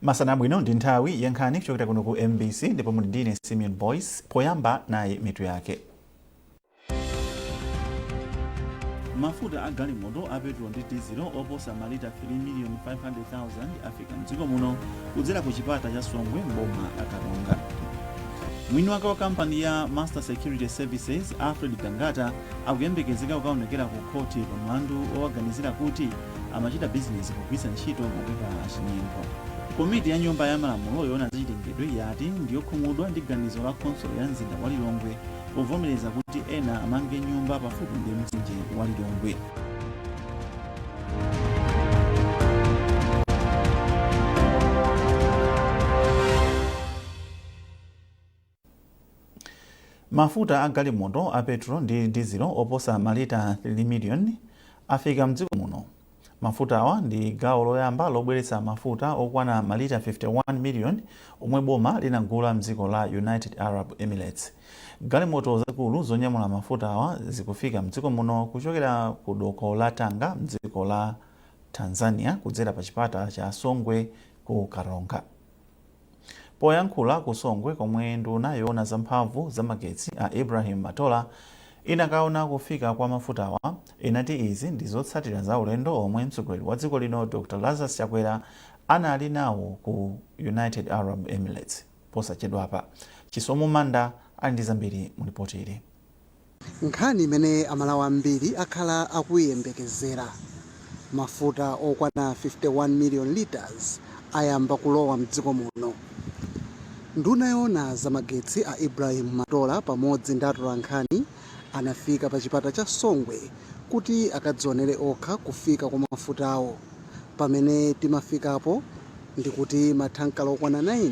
Masana bwino ndi nthawi ya nkhani kuchokera kuno ku MBC ndipo muli ndine Simeon Boyce poyamba naye mitu yake. Mafuta a galimoto a petrol ndi diesel oposa malita 3,500,000 afika mdziko muno kudzera ku chipata cha Songwe mboma la Karonga. Mwini wake wa kampani ya Master Security Services Alfred Gangata akuyembekezeka kukaonekera ku khoti pa mlandu owaganizira kuti amachita business kugwiritsa ntchito mapepala achinyengo. Komiti ya nyumba ya malamulo yoona zachitengedwe yati ndiyokhumudwa ndi ganizo la khonsolo ya mzinda wa Lilongwe povomereza kuti ena amange nyumba pafupi ndi mtsinje wa Lilongwe. Mafuta a galimoto a petrol ndi diesel oposa malita 3 million afika mdziko muno. Mafuta awa ndi gawo loyamba lobweretsa mafuta okwana malita 51 million omwe boma linagula mdziko la United Arab Emirates. Galimoto zakulu zonyamula mafuta awa zikufika mdziko muno kuchokera ku doko la Tanga mdziko la Tanzania kudzera pa chipata cha Songwe ku Karonga. Poyankhula ku Songwe komwe nduna yoona zamphamvu za magetsi a Ibrahim Matola inakaona kufika kwa mafuta awa inati izi ndi zotsatira za ulendo omwe mtsogoleri wa dziko lino Dr. Lazarus Chakwera anali nawo ku United Arab Emirates. Posachedwapa Chisomo Manda ali ndi zambiri mu ripoti ili. Nkhani imene amalawi ambiri akhala akuyembekezera. Mafuta okwana 51 million liters ayamba kulowa mdziko muno. Nduna yoona za magetsi a Ibrahim Matola pamodzi ndi atolankhani anafika pa chipata cha Songwe kuti akadzionere okha kufika kwa mafuta awo. Pamene timafikapo ndi kuti mathankala okwana 90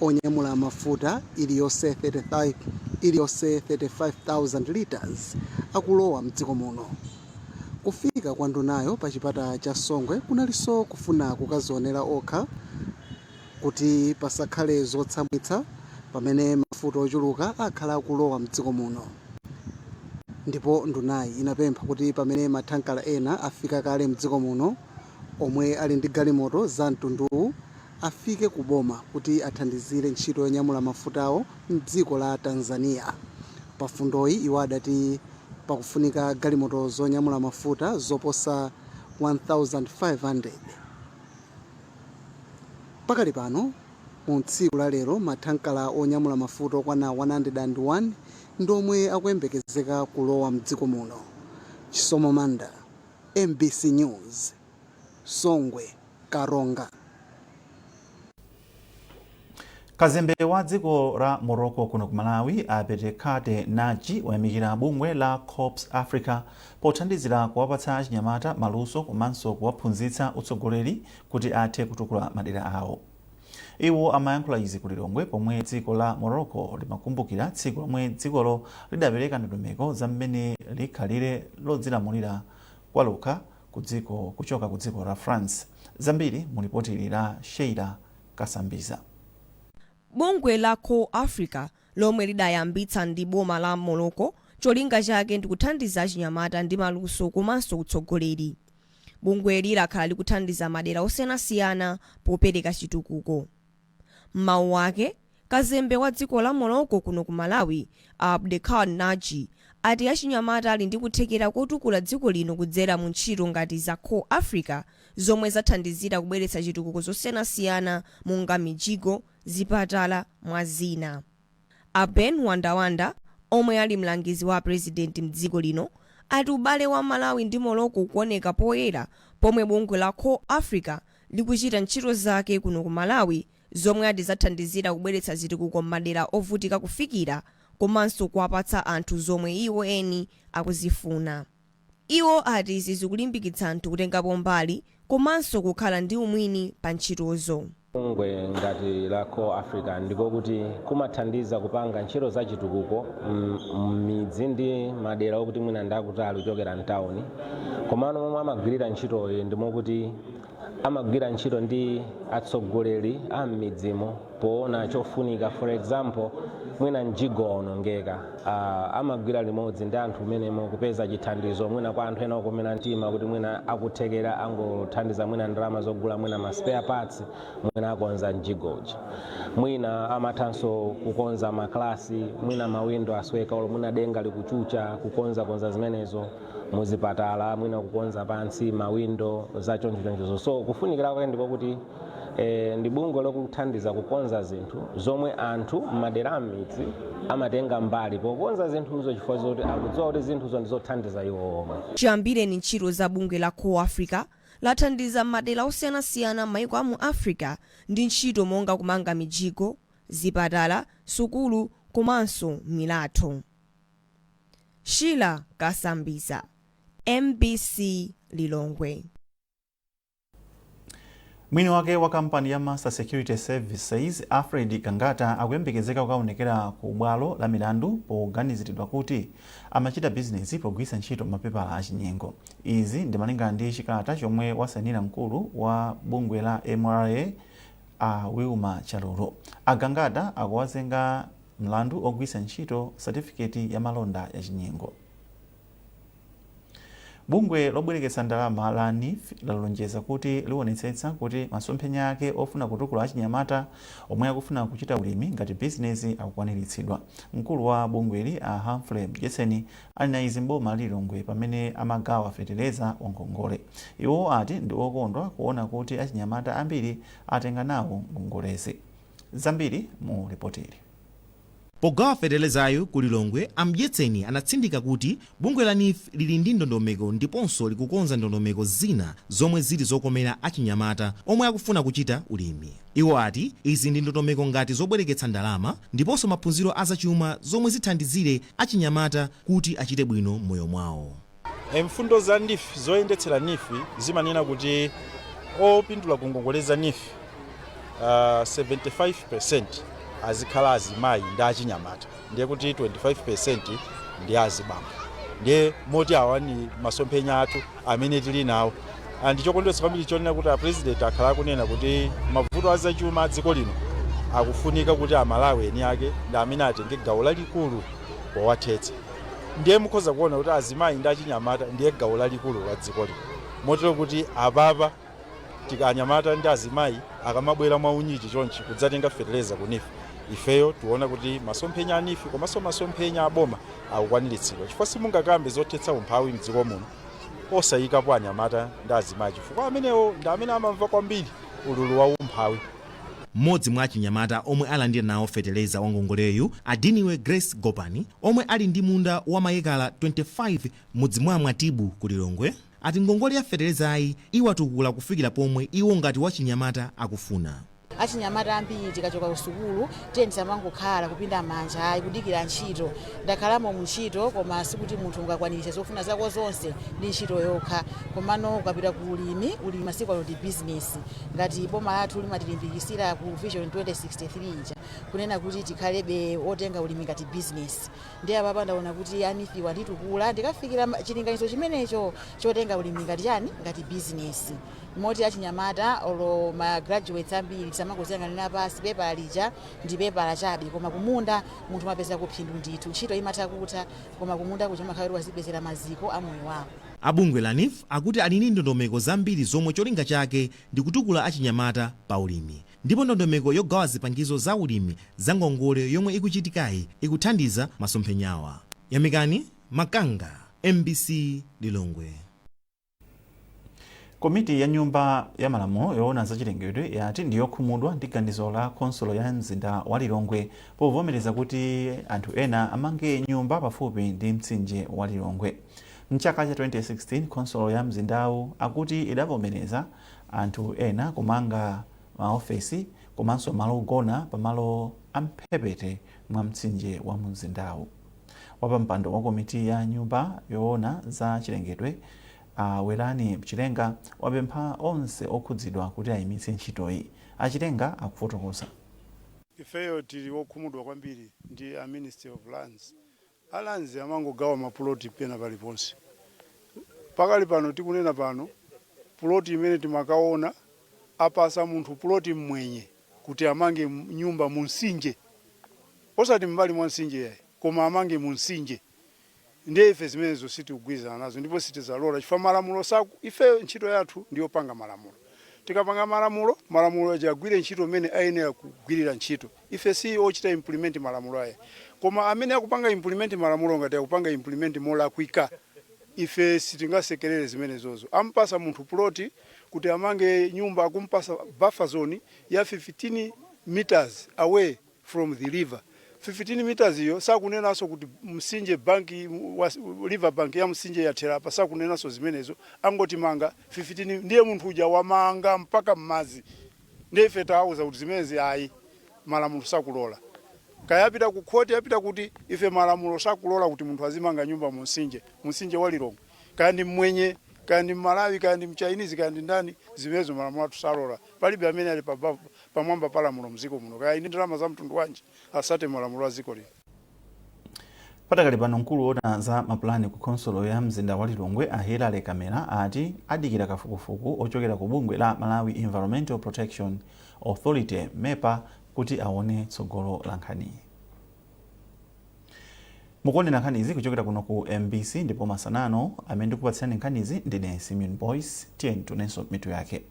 onyamula mafuta iliyonse 35,000 liters akulowa mdziko muno. Kufika kwa ndunayo pa chipata cha Songwe kunalinso kufuna kukazionera okha kuti pasakhale zotsamwitsa pamene mafuta ochuluka akhala akulowa mdziko muno. Ndipo ndunayi inapempha kuti pamene mathankala ena afika kale mdziko muno omwe ali ndi galimoto za mtunduwu afike kuboma kuti athandizire ntchito yonyamula mafutawo mdziko la Tanzania. Pafundoyi iwo adati pakufunika galimoto zonyamula mafuta zoposa 1,500. Pakali pano mu tsiku la lero mathankala onyamula mafuta okwana 101 ndomwe akuyembekezeka kulowa mdziko muno. Chisomo Manda, MBC News, Songwe, Karonga. Kazembe wa dziko la Morocco kuno ku Malawi Abdelkader Naji wayamikira bungwe la Corps Africa pothandizira kuwapatsa achinyamata maluso komanso kuwaphunzitsa utsogoleri kuti athe kutukula madera awo. Iwo amayankhula izi ku Lilongwe pomwe dziko la Morocco limakumbukira tsiku lomwe dzikolo lidapereka ndondomeko za mmene likhalire lodzilamulira kwa lokha kuchoka ku dziko la France. Zambiri mu ripoti ili la Sheila Kasambiza. Bungwe la Corps Africa lomwe lidayambitsa ndi boma la Morocco cholinga chake ndi kuthandiza achinyamata ndi maluso komanso utsogoleri. Bungwe lakhala likuthandiza madera osiyanasiyana popereka chitukuko. Mawu ake kazembe wa dziko la Morocco kuno ku Malawi Abdelkader Naji ati achinyamata ali ndi kuthekera kotukula dziko lino kudzera mu ntchito ngati za Corps Africa zomwe zathandizira kubweretsa chitukuko zosiyanasiyana monga mijigo, zipatala mwa zina. Ben Wandawanda omwe ali mlangizi wa president mdziko lino ati ubale wa Malawi ndi Morocco kuoneka poyera pomwe bungwe la Corps Africa likuchita ntchito zake kuno ku Malawi zomwe ati zathandizira kubweretsa chitukuko m'madera ovutika kufikira komanso kuwapatsa anthu zomwe iwo eni akuzifuna. Iwo ati izi zikulimbikitsa anthu kutengapo mbali komanso kukhala ndi umwini pa ntchitozo. Bungwe ngati la Corps Africa ndiko kuti kumathandiza kupanga ntchito za chitukuko m'midzi ndi madera okuti mwina ndakutali kuchokera mtawuni. Komano momwe amagwirira ntchitoyi ndimo kuti amagwira ntchito ndi atsogoleri a m'midzimo poona chofunika. For example, mwina mjigo waonongeka, amagwira limodzi ndi anthu umenemo kupeza chithandizo mwina kwa anthu ena okomera mtima kuti mwina akuthekera angothandiza mwina ndalama zogula mwina ma spare parts mwina akonza mjigoji. Mwina amathanso kukonza maklasi, mwina mawindo asweka olo mwina denga likuchucha, kukonza zimenezo muzipatala, mwina kukonza pansi mawindo za choncho. So kufunikira kwake ndiko kuti ndi bungwe lokuthandiza kukonza zinthu zomwe anthu m'madera amidzi amatenga mbali pokonza zinthuzo chifukwa zoti akudziwa kuti zinthuzo ndizothandiza iwo omwe. Chiyambireni ntchito za bungwe la Core Africa lathandiza madera osiyanasiyana m'mayiko a mu Africa ndi ntchito monga kumanga mijigo, zipatala, sukulu komanso milatho. Sheila Kasambiza, MBC Lilongwe. Mwini wake wa kampani ya Master Security Services Alfred Kangata akuyembekezeka kukaonekera ku bwalo la milandu poganiziridwa kuti amachita bizinesi pogwiritsa ntchito mapepala achinyengo. Izi ndi malingana ndi chikalata chomwe wasainira mkulu wa bungwe la MRA Wilma Chalolo. Kangata akuwazenga mlandu ogwiritsa ntchito certificate ya malonda ya chinyengo. Bungwe lobwereketsa ndalama la NIF lalonjeza kuti liwonetsetsa kuti masomphenya ake ofuna kutukula achinyamata omwe akufuna kuchita ulimi ngati bizinesi akukwaniritsidwa. Mkulu wa bungweli Humphrey Mjeseni ali na izi mboma Lilongwe pamene amagawa fetereza wangongole. Iwo ati ndi okondwa kuona kuti achinyamata ambiri atenga nawo ngongolezi. Zambiri mu ripoteri. Pogawa fetereza ku Lilongwe, Amjetseni anatsindika kuti bungwe la NIF lili ndi ndondomeko ndiponso likukonza ndondomeko zina zomwe zili zokomera achinyamata omwe akufuna kuchita ulimi. Iwo ati izi ndi ndondomeko ngati zobwereketsa ndalama ndiponso maphunziro azachuma zomwe zithandizire achinyamata kuti achite bwino moyo mwawo. Mfundo za NIF zoyendetsera NIF zimanena kuti opindula kungongoleza NIF 75% azikhala azimayi ndi achinyamata, ndiye kuti 25% ndi azibambo. Ndiye moti awa ni masomphenya athu amene tili nawo. Ndichokondwetsa kwambiri chonena kuti president akhala akunena kuti mavuto azachuma a dziko lino akufunika kuti amalawi eni ake ndi amene atenge gawo lalikulu powathetsa. Ndiye mukhoza kuona kuti azimayi ndi achinyamata ndiye gawo lalikulu la dziko lino. Motero kuti ababa tikanyamata ndi azimayi akamabwera mwaunyichi chonchi kudzatenga fetereza ku NIF, ifeyo tuona kuti masomphenya a NIF komanso masomphenya aboma akukwaniritsidwa. Chifukwa simungakambe zothetsa umphawi mdziko muno osayikapo anyamata ndi azimayi, chifukwa amenewo ndi amene amamva kwambiri ululu wa umphawi. Mmodzi mwa achinyamata omwe alandira nawo fetereza wangongoleyu Adiniwe Grace Gopani omwe ali ndi munda wa mayekala 25 mudzi mwa Mwatibu ku Lilongwe ati ngongole ya feterezayi iwatukula kufikira pomwe iwo ngati wachinyamata akufuna. Achinyamata ambiri tikachoka ku sukulu tiyendisa mangokhala kupinda manja ayi kudikira ntchito. Ndakhalamo mu ntchito koma sikuti munthu ungakwaniritse zofuna zako zonse ndi ntchito yokha. Komano ukapita ku ulimi masiku ano ndi business. Ngati boma lathu limatilimbikitsira ku Vision 2063 ija kunena kuti tikhalebe otenga ulimi ngati business. Ndiye apapa ndaona kuti anifi wanditukula ndikafikira chilinganizo chimenecho chotenga ulimi ngati chani ngati business. Moti achinyamata olo ma graduates ambiri samakuzenganira pasi pepa lija ndi pepa la chabe koma kumunda munthu mapeza kuphindu ndithu ntchito imatakuta koma kumunda kuchoma khawiri wazibezera maziko a moyo wako. Abungwe la NIF akuti ali ndi ndondomeko zambiri zomwe cholinga chake ndi kutukula achinyamata pa ulimi. Ndipo ndondomeko yogawa zipangizo za ulimi za ngongole yomwe ikuchitikayi ikuthandiza masomphenyawa. Yamikani Makanga, MBC Lilongwe. Komiti ya nyumba ya malamulo yoona zachilengedwe yati ndiyokhumudwa ndi ganizo la konsolo ya mzinda wa Lilongwe povomereza kuti anthu ena amange nyumba pafupi ndi mtsinje wa Lilongwe. Mchaka cha 2016 konsolo ya mzindawu akuti idavomereza anthu ena kumanga maofesi komanso malo ogona pamalo amphepete mwa mtsinje wa mzindawu. Wapampando wa komiti ya nyumba yoona za chilengedwe Welani Chilenga wapempha onse okhudzidwa kuti ayimitse ntchitoyi. Achilenga akufotokoza. Ifeyo tili wokhumudwa kwambiri ndi a Ministry of Lands. Alanzi amangogawa mapuloti pena paliponse. Pakali pano tikunena pano, puloti imene timakaona apasa munthu puloti mmwenye kuti amange nyumba munsinje osati mbali mwa nsinje yayi koma amange munsinje ndiye ife zimenezo sitikugwirizana nazo ndipo sitizalola chifukwa malamulo saku ife ntchito yathu ndiyo panga malamulo tikapanga malamulo ajagwire ntchito mene ayenera kugwirira ntchito ife si ochita implement malamulo aya koma amene akupanga implement malamulo ngati akupanga implement molakwika ife sitingasekerere zimenezozo ampasa munthu ploti kuti amange nyumba akumpasa buffer zone ya 15 meters away from the river 15 meters iyo sakunenaso kuti msinje banki river bank ya msinje yathera apa sakunenaso zimenezo angoti manga 15 ndiye munthu uja wamanga mpaka mmazi ndiye ife tawuza kuti zimenezi ayi malamulo sakulola kayapita ku court yapita kuti ife malamulo sakulola kuti munthu azimanga nyumba munsinje wa Lilongwe kandi mwenye kandi Malawi kandi mchinese kandi ndani zimenezo malamulo tusalola palibe amene ali pamwamba palamulo mziko muno kaya ine ndalama za mtundu wanji asate malamulo aziko lino. Patakali pano mkulu ona za mapulani ku konsolo ya mzinda wa Lilongwe ahera ale kamera ati adikira kafukufuku ochokera ku bungwe la Malawi Environmental Protection Authority MEPA kuti aone tsogolo la nkhani. Mukuonera nkhanizi kuchokera kuno ku MBC ndipo masanano amene ndikupatsirani nkhanizi ndine Simeon Boys tiyeni tunenso mitu yake.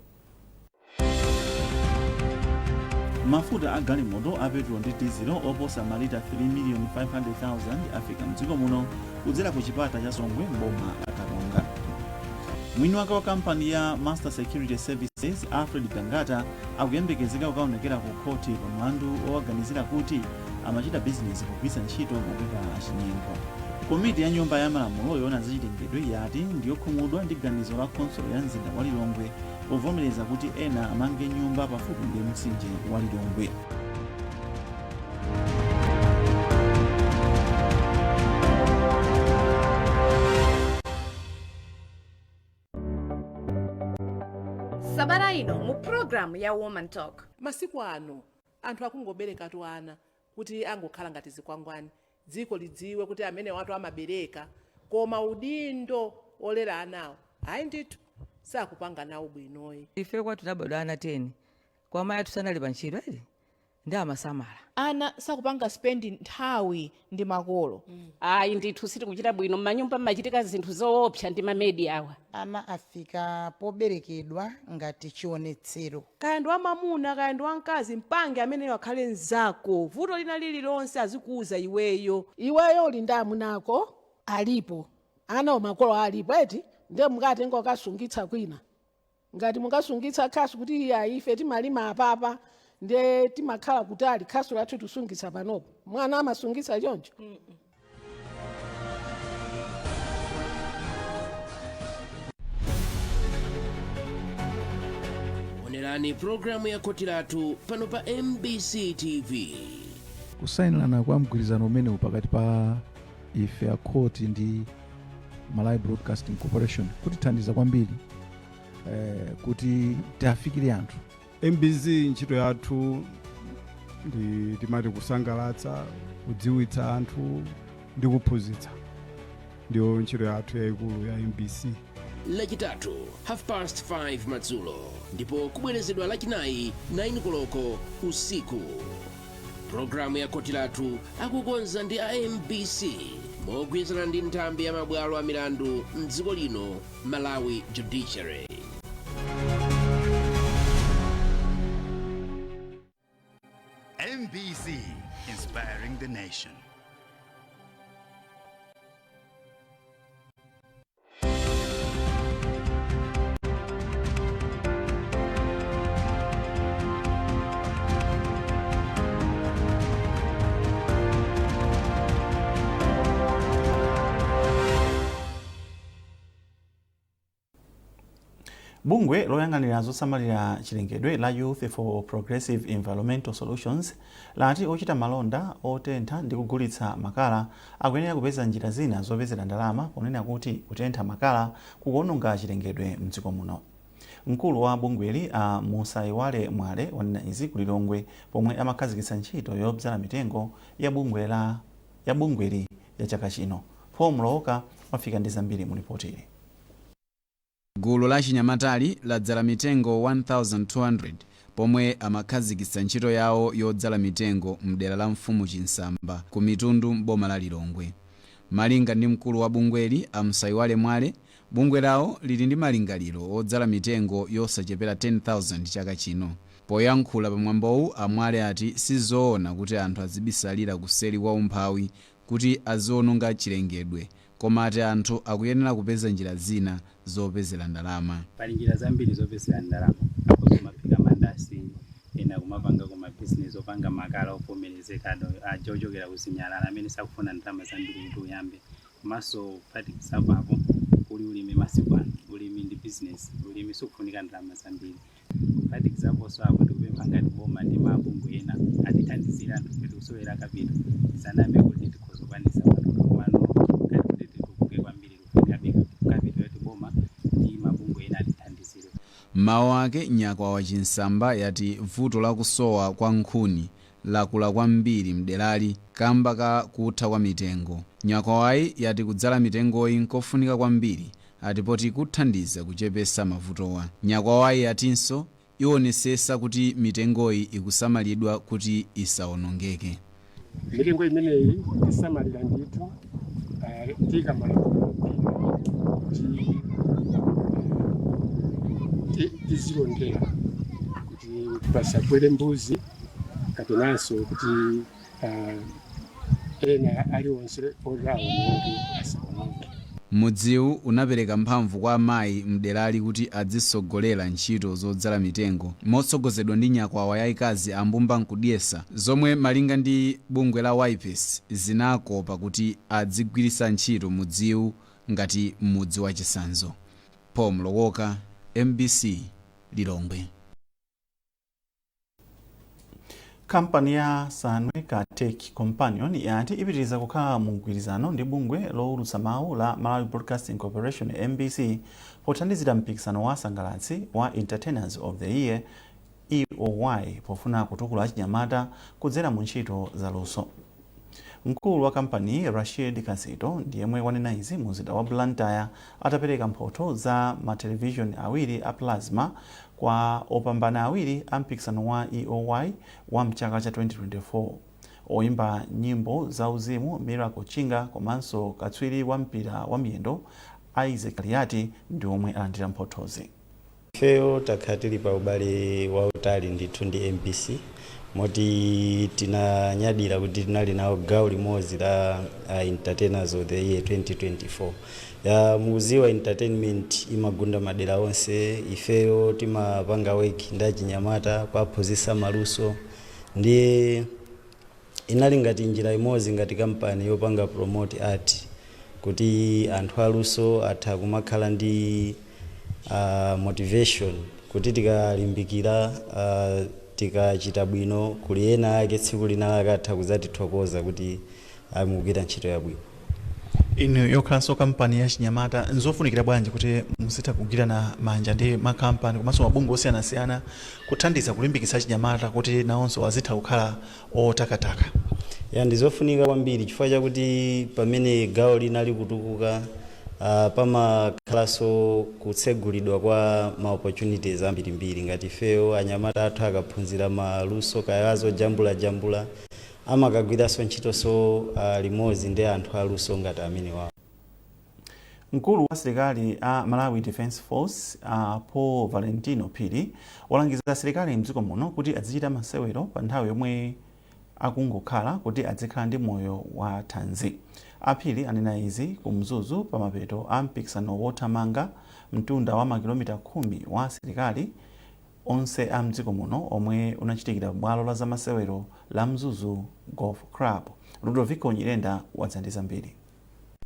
Mafuta a galimoto a petrol ndi diesel oposa malita 3,500,000 afika mdziko muno kudzera ku chipata cha Songwe mboma la Karonga. Mwini wake wa kampani ya Master Security Services Alfred Kangata akuyembekezeka kukaonekera ku koti pa mlandu owaganizira kuti amachita business kugwiritsa ntchito mapepala achinyengo. Komiti ya nyumba ya malamulo yoona zachilengedwe yati ndiyokhumudwa ndi ganizo la konsolo ya mzinda wa Lilongwe povomereza kuti ena amange nyumba pafupi ndi mtsinje wa Lilongwe. Sabata ino mu program ya Woman Talk. Masiku ano anthu akungobereka ana kuti angokhala ngati zikwangwani dziko lidziwe kuti amene watu amabereka koma udindo olera anawo hayi ndithu sakupanga nawo bwinoyi. Ife kwa tunabadwa ana 10 kwa maya tusanali panchiro edi ndi amasamala ana sakupanga spendi nthawi ndi makolo. Ayi ndithu siti kuchita bwino manyumba machitika zinthu zoopsa ndi mamedi awa. Ana afika poberekedwa ngati chionetsero. Kaya ndi wamamuna kaya ndi wamkazi mpange amene wakhale nzako vuto lina lililonse azikuuza iweyo Iweyo uli ndi amunako alipo ana makolo alipo eti ndiye mukatenga ukasungitsa kwina ngati mukasungitsa khasu kuti iya ife timalima apapa ndiye timakhala kutali khasu lathu tusungitsa panopo mwana amasungitsa choncho. Onerani programu ya koti lathu pano pa MBC TV. Kusainirana kwa mgwirizano umene pakati pa ife a koti ndi Malawi Broadcasting Corporation kutithandiza kwambiri kuti tiafikire anthu. MBC ntchito yathu ndi timati kusangalatsa kudziwitsa anthu ndi kuphunzitsa ndiyo ntchito yathu yayikulu ya MBC. Lachitatu 5:30 madzulo ndipo kubwerezedwa lachinayi 9 koloko usiku. Programu ya koti lathu akukonza ndi a MBC mogwirizana ndi nthambi ya mabwalo a milandu mdziko lino Malawi Judiciary. MBC, inspiring the nation. Bungwe loyang'anira zosamalira chilengedwe la Youth for Progressive Environmental Solutions lati ochita malonda otentha ndi kugulitsa makala akuyenera kupeza njira zina zopezera ndalama ponena kuti kutentha makala kukuononga chilengedwe mdziko muno. Mkulu wa bungweli a Musaiwale Mwale wanena izi ku Lilongwe pomwe amakhazikitsa ntchito yobzala mitengo ya bungweli ya chaka chino. Pomloka wafika ndi zambiri mu ripoti. Gulu la Chinyamatali ladzala mitengo 1200 pomwe amakhazikitsa ntchito yawo yodzala mitengo mdera la Mfumu Chinsamba ku Mitundu m'boma la Lilongwe. Malinga ndi mkulu wa bungweli Amsaiwale Mwale, bungwe lawo lili ndi malingaliro odzala mitengo yosachepera 10,000 chaka chino. Poyankhula pamwambowu Amwale ati sizoona kuti anthu azibisalira kuseri kwa umphawi kuti aziononga chilengedwe, koma ati anthu akuyenera kupeza njira zina zopezera ndalama. Pali njira zambiri zopezera ndalama, apo kumapika mandasi, ena kumapanga kuma business opanga makala opomerezeka ochokera kuzinyalala amene sakufuna ndalama zambiri kuti uyambe. Komanso kuphatikiza apo kuli ulimi masiku ano, ulimi ndi business, ulimi sikufunika ndalama zambiri. Kuphatikiza apo apo tikupempha ngati boma ndi mabungwe ena atithandizira anthu kuti kusowera kapito sanambe kuti tikhozokwanisa matoto kumano ngati kuti tikuke kwambiri kufunika kapito yoti boma ndi mabungwe ena atithandizire. Mawu ake Nyakwawa Chinsamba yati vuto la kusowa kwa nkhuni lakula kwambiri mderali kamba ka kutha kwa mitengo. Nyakwawayi yati kudzala mitengoyi nkofunika kwambiri atipoti kuthandiza kuchepesa mavutowa. Nyakwawayi yatinso ionesesa kuti mitengoyi ikusamalidwa kuti isaonongeke. Mitengo imeneyi isamalira ndithu tikamala tizilondera kuti pasagwere mbuzi kapenanso kuti ena aliwonse orawo nonge asaononge. Mudziwu unapereka mphamvu kwa amayi mderali kuti adzisogolera ntchito zodzala mitengo motsogozedwa ndi Nyakwawa yayikazi Ambumba Nkudyesa, zomwe malinga ndi bungwe la Wipes zinakopa kuti adzigwirisa ntchito mudziwu ngati mudzi wa chisanzo. Paul Mlowoka, MBC, Lilongwe. Kampani ya Sanweka Tech Companion yati ipitiriza kukhala mu mgwirizano ndi bungwe lowulutsa mawu la Malawi Broadcasting Corporation MBC pothandizira mpikisano wa sangalatsi wa Entertainers of the Year EOY pofuna kutukula achinyamata kudzera mu ntchito za luso. Mkulu wa kampani Rashid Kazito ndiyemwe wanena izi mu mzinda wa Blantyre atapereka mphoto za matelevision awiri a plasma kwa opambana awiri a mpikisano wa EOY wa mchaka cha 2024. Oimba nyimbo za uzimu Miracle Chinga komanso katswiri wa mpira wa miyendo Isaac Liati ndi omwe alandira mphotozi. Feo takhatili pa ubale wa utali ndithu ndi MBC moti tinanyadira kuti tinali nawo gawo limodzi la Entertainers of the Year 2024. Ya muziwa entertainment imagunda madera onse, ifeyo timapanga weki ndi achinyamata kuwaphunzitsa maluso, ndi inali ngati njira imodzi ngati kampani yopanga promote art kuti anthu aluso atha kumakhala ndi motivation kuti tikalimbikira tikachita bwino kuli ena ake tsiku lina akatha kudzatithokoza kuti amugwira ntchito yabwino. Inu yokhalanso kampani ya chinyamata nzofunikira bwanji kuti muzitha kugwirana manja ndi makampani komanso mabungwe osiyanasiyana kuthandiza kulimbikitsa chinyamata kuti nawonso azitha kukhala otakataka? Ya ndizofunika kwambiri chifukwa chakuti pamene gawo linali kutukuka pamakhalanso kutsegulidwa kwa ma opportunities ambirimbiri ngati feo anyamata athu akaphunzira maluso kayazo jambula amakagwiranso ntchitonso limodzi ndi anthu aluso ngati amene wawo. Mkulu wa asilikali a Malawi Defence Force Paul Valentino Phiri walangiza asilikali mdziko muno kuti azichita masewero pa nthawi yomwe akungokhala kuti azikhala ndi moyo wa thanzi. Aphiri anena izi ku Mzuzu pa mapeto a mpikisano wothamanga mtunda wa makilomita 10 wa asilikali onse a mdziko muno omwe unachitikira bwalo la zamasewero la Mzuzu Golf Club. Ludovico Nyirenda wadzandiza mbiri.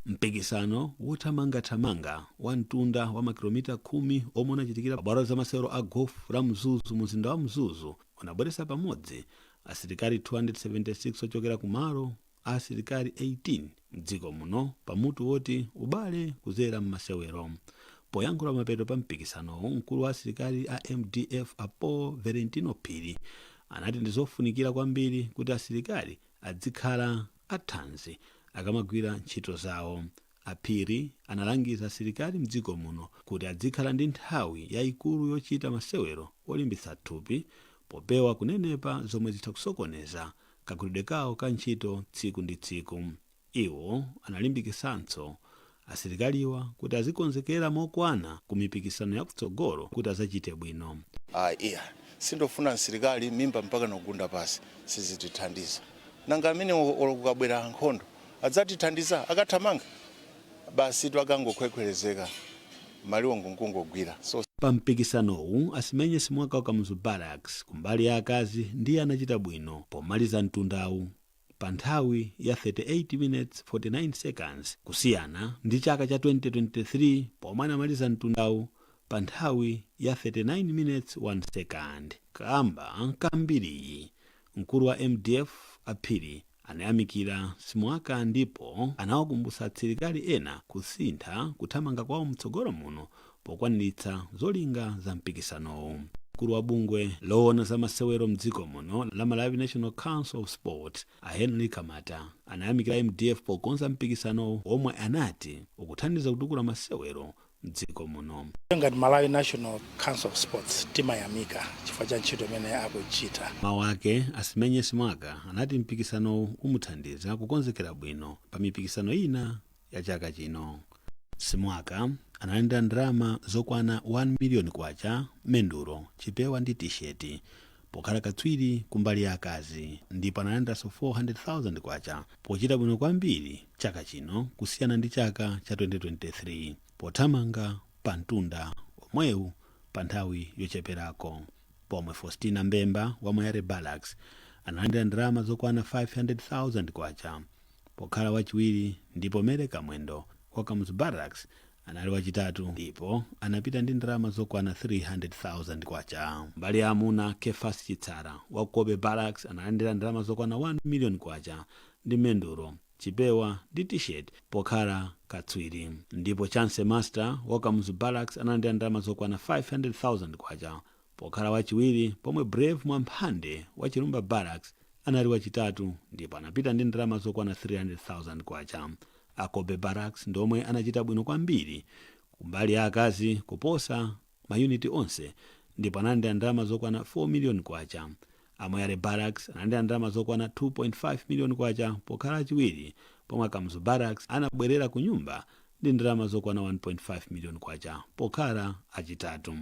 Mpikisano wothamanga wa mtunda wa makilomita 10 omwe unachitikira bwalo la zamasewero a golf la Mzuzu mzinda wa Mzuzu unabweretsa pamodzi asilikali 276 ochokera kumalo a asilikali 18 mdziko muno pamutu woti ubale kuzera mmasewero. Poyankhula mapeto pa mpikisano, mkulu wa asilikali a MDF Paul Valentino Phiri anati ndizofunikira kwambiri kuti asilikali adzikhala athanzi akamagwira ntchito zawo. Aphiri analangiza asilikali mdziko muno kuti adzikhala ndi nthawi yayikulu yochita masewero olimbitsa thupi popewa kunenepa zomwe zitha kusokoneza kagwiridwe kawo ka ntchito tsiku ndi tsiku. Iwo analimbikitsanso asilikaliwa kuti azikonzekera mokwana ku mipikisano yakutsogolo kuti azachite bwino. Iya sindofuna msilikali mimba mpaka nogunda pasi sizitithandiza nanga amene olokukabwera nkhondo adzatithandiza akathamanga basi twakangokhwekhwerezeka maliwo ngongogwira. So pa mpikisanowu asimenye simwaka wa Kamuzu Barracks kumbali ya akazi ndiye anachita bwino pomaliza mtundawu pa nthawi ya 38 minutes 49 seconds kusiyana ndi chaka cha 2023 pomwe anamaliza mtundawu pa nthawi ya 39 minutes 1 second. Kamba kambiri mkulu wa MDF Aphiri anayamikira simwaka ndipo anawakumbutsa asilikali ena kusintha kuthamanga kwawo mtsogolo muno pokwaniritsa zolinga za mpikisanowu. Mkulu wa bungwe loona za masewero mdziko muno la Malawi National Council of Sport Henry Kamata anayamikira MDF pokonza mpikisanowu omwe anati ukuthandiza kutukula masewero mdziko muno. Ngati Malawi National Council of Sports timayamika chifukwa cha ntchito imene akuchita. Mawu ake asimenye simwaka anati mpikisanowu umuthandiza kukonzekera bwino pa mipikisano ina ya chaka chino. Simwaka analandira ndalama zokwana 1 million kwacha, menduro, chipewa ndi t-shirt pokhala katswiri kumbali ya akazi, ndipo analandiranso 400,000 kwacha pochita bwino kwambiri chaka chino kusiyana ndi chaka cha 2023 pothamanga pa mtunda omwewu pa nthawi yocheperako. Pomwe Faustina Mbemba wa Moyale Barracks analandira ndalama zokwana 500,000 kwacha pokhala wachiwiri, ndipo Mere Kamwendo wa Kamuzu Barracks anali wachitatu ndipo anapita ndi ndalama zokwana 300,000 kwacha. Mbali ya amuna Kefas Chitsara wa Kobe Barracks analandira ndalama zokwana 1 million kwacha ndi menduro, chipewa ndi t-shirt pokhala katswiri, ndipo Chance Master wa Kamuzu Barracks analandira ndalama zokwana 500,000 kwacha pokhala wachiwiri, pomwe Brave Mwamphande wa Chilumba Barracks anali wachitatu ndipo anapita ndi ndalama zokwana 300,000 kwacha. Akobe Barracks ndomwe anachita bwino kwambiri kumbali ya akazi kuposa mayuniti onse ndipo analandira ndalama zokwana 4 million kwacha. Amoyale Barracks analandira ndalama zokwana 2.5 million kwacha pokhala achiwiri, pomwe Kamuzu Barracks anabwerera ku nyumba ndi ndalama zokwana 1.5 million kwacha pokhala achitatu.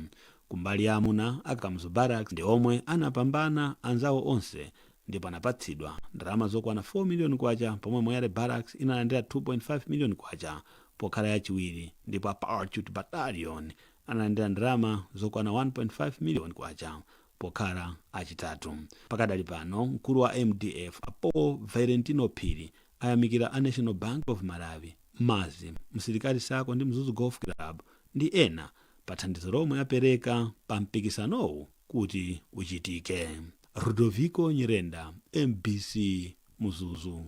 Kumbali ya amuna Kamuzu Barracks ndi omwe anapambana anzawo onse ndipo anapatsidwa ndalama zokwana 4 million kwacha, pomwe Moyale Barracks inalandira 2.5 million kwacha pokhala yachiwiri, ndipo Parachute Battalion analandira ndalama zokwana 1.5 million kwacha pokhala achitatu. Pakadali pano mkulu wa MDF Apo Valentino Phiri ayamikira a National Bank of Malawi, Mazi, Msilikali Sako ndi Mzuzu Golf Club ndi ena pa thandizo lomwe apereka pa mpikisanowu kuti uchitike. Rudoviko Nyirenda, MBC Muzuzu.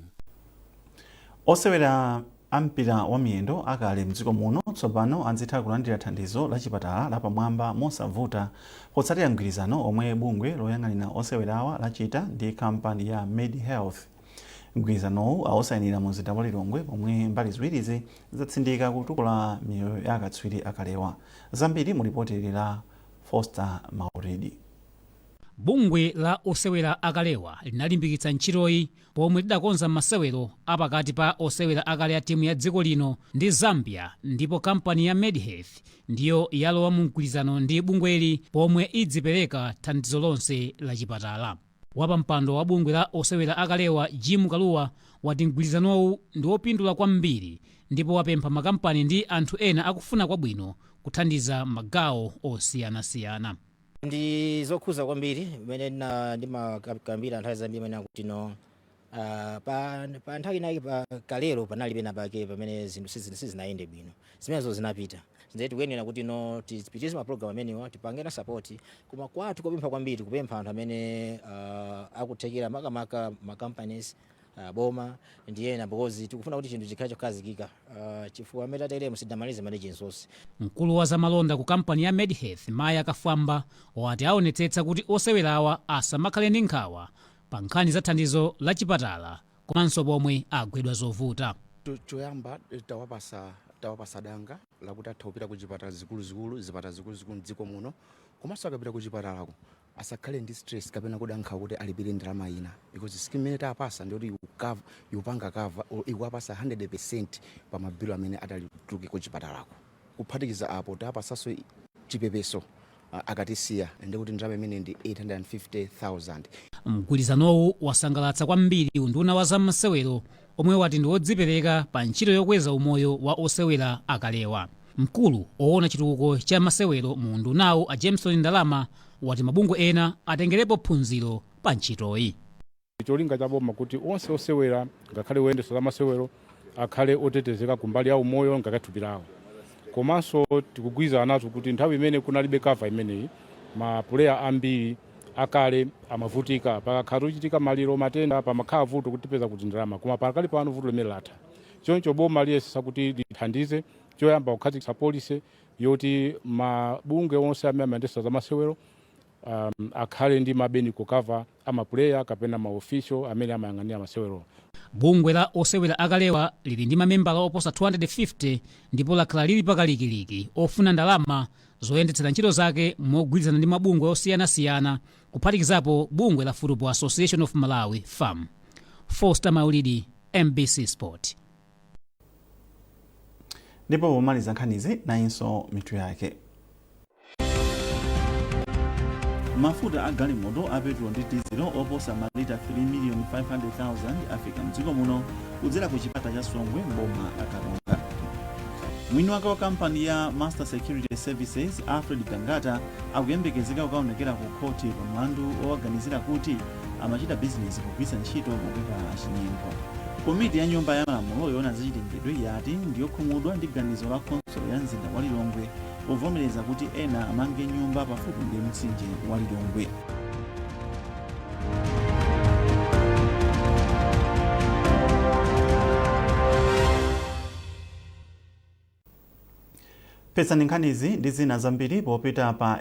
Osewera ampira wa miyendo akale mdziko muno tsopano anzitha kulandira thandizo la chipatala lapamwamba mosavuta potsatira mgwirizano omwe bungwe loyang'anira osewerawa lachita ndi kampani ya MedHealth. Mgwirizanowu awosayinira mu mzinda wa Lilongwe pomwe mbali ziwirizi zatsindika kutukula miyoyo ya akatswiri akalewa. Zambiri mu ripoti la Foster Mauridi. Bungwe la osewera akalewa linalimbikitsa ntchitoyi pomwe lidakonza masewero apakati pa osewera akale a timu ya dziko lino ndi Zambia, ndipo kampani ya MedHealth ndiyo yalowa mu mgwirizano ndi bungweli pomwe idzipereka thandizo lonse la chipatala. Wapampando wa bungwe la osewera akalewa Jim Kaluwa wati mgwirizanowu ndi wopindula kwambiri ndipo wapempha makampani ndi anthu ena akufuna kwabwino kuthandiza magawo osiyanasiyana. Ndi zokhuza kwambiri imene ndimakambira nthawi zambiri imene akuti no pa nthawi inayi pa kalero panali pena pake pamene zinthu sizinayende bwino, zimenezo zinapita. Nzetu kuyenera kuti no tipitirize maprogramu amenewa tipangena support koma kwathu kopempha kwambiri kupempha anthu amene akuthekera makamaka companies boma ndiye na because tikufuna kuti chinthu chikhale chokhazikika chifukwa amene tatere musidamalize management onse. Mkulu wa zamalonda ku kampani ya MedHealth Maya Kafwamba wati aonetsetsa kuti osewerawa asamakhale ndi nkhawa pa nkhani za thandizo la chipatala komanso pomwe agwedwa zovuta. Choyamba tawapasa danga lakuti atha kupita ku zipatala zikuluzikulu mdziko muno komanso akapita ku chipatalako asakhale ndi stress kapena kudankha kuti alipire ndalama ina because scheme imene tapasa ndiyoti yupanga kava ikuwapasa 100% pa mabilo amene atalituluke kuchipatalako. Kuphatikiza apo tapasaso chipepeso akatisiya ndikuti ndalama imene ndi 850,000. mgwirizanowu wasangalatsa kwambiri unduna wa zammasewero omwe wati ndi wodzipereka pa ntchito yokweza umoyo wa osewera akalewa. mkulu oona chitukuko cha masewero mu undunawu a Jameson Ndalama wati mabungwe ena atengerepo phunziro pa ntchitoyi. cholinga cha boma kuti onse osewera ngakhale oyendetsa za masewero akhale otetezeka kumbali ya umoyo ngakathupi lawo. komanso tikugwirizana nazo kuti nthawi imene kunalibe kava imeneyi mapuleya ambiri akale amavutika pakakhala kuchitika maliro matenda pamakhala vuto kutipeza kuti ndalama koma pakali pano vuto limene latha. choncho boma liyesesa kuti lithandize choyamba kukhazikitsa polisi yoti mabungwe onse amene amayendetsa za masewero akhale ndi mabenico cover amapuleya kapena maofficial amene amayang'anira masewero. bungwe la osewera akalewa lili ndi mamembala oposa 250 ndipo lakhala lili pakalikiliki ofuna ndalama zoyendetsera ntchito zake mogwirizana ndi mabungwe osiyanasiyana kuphatikizapo bungwe la Football Association of Malawi FAM. Foster Maulidi, MBC Sport. Ndipo pomaliza nkhanizi nayinso mitu yake. mafuta a galimoto a petrol ndi diesel oposa malita 3,500,000 afika mdziko muno kudzera ku chipata cha Songwe mboma la Karonga. mwini wake wa kampani ya Master Security Services Alfred Kangata akuyembekezeka kukaonekera ku khoti pa mlandu owaganizira kuti amachita bizinesi kugwiritsa ntchito mapepala achinyengo. komiti ya nyumba ya malamulo yoona zachilengedwe yati ndiyokhumudwa ndi ganizo la khonsolo ya mzinda wa Lilongwe povomereza kuti ena amange nyumba pafupi ndi mtsinje wa Lilongwe. Pesa nkhanizi ndi zina zambiri popita pa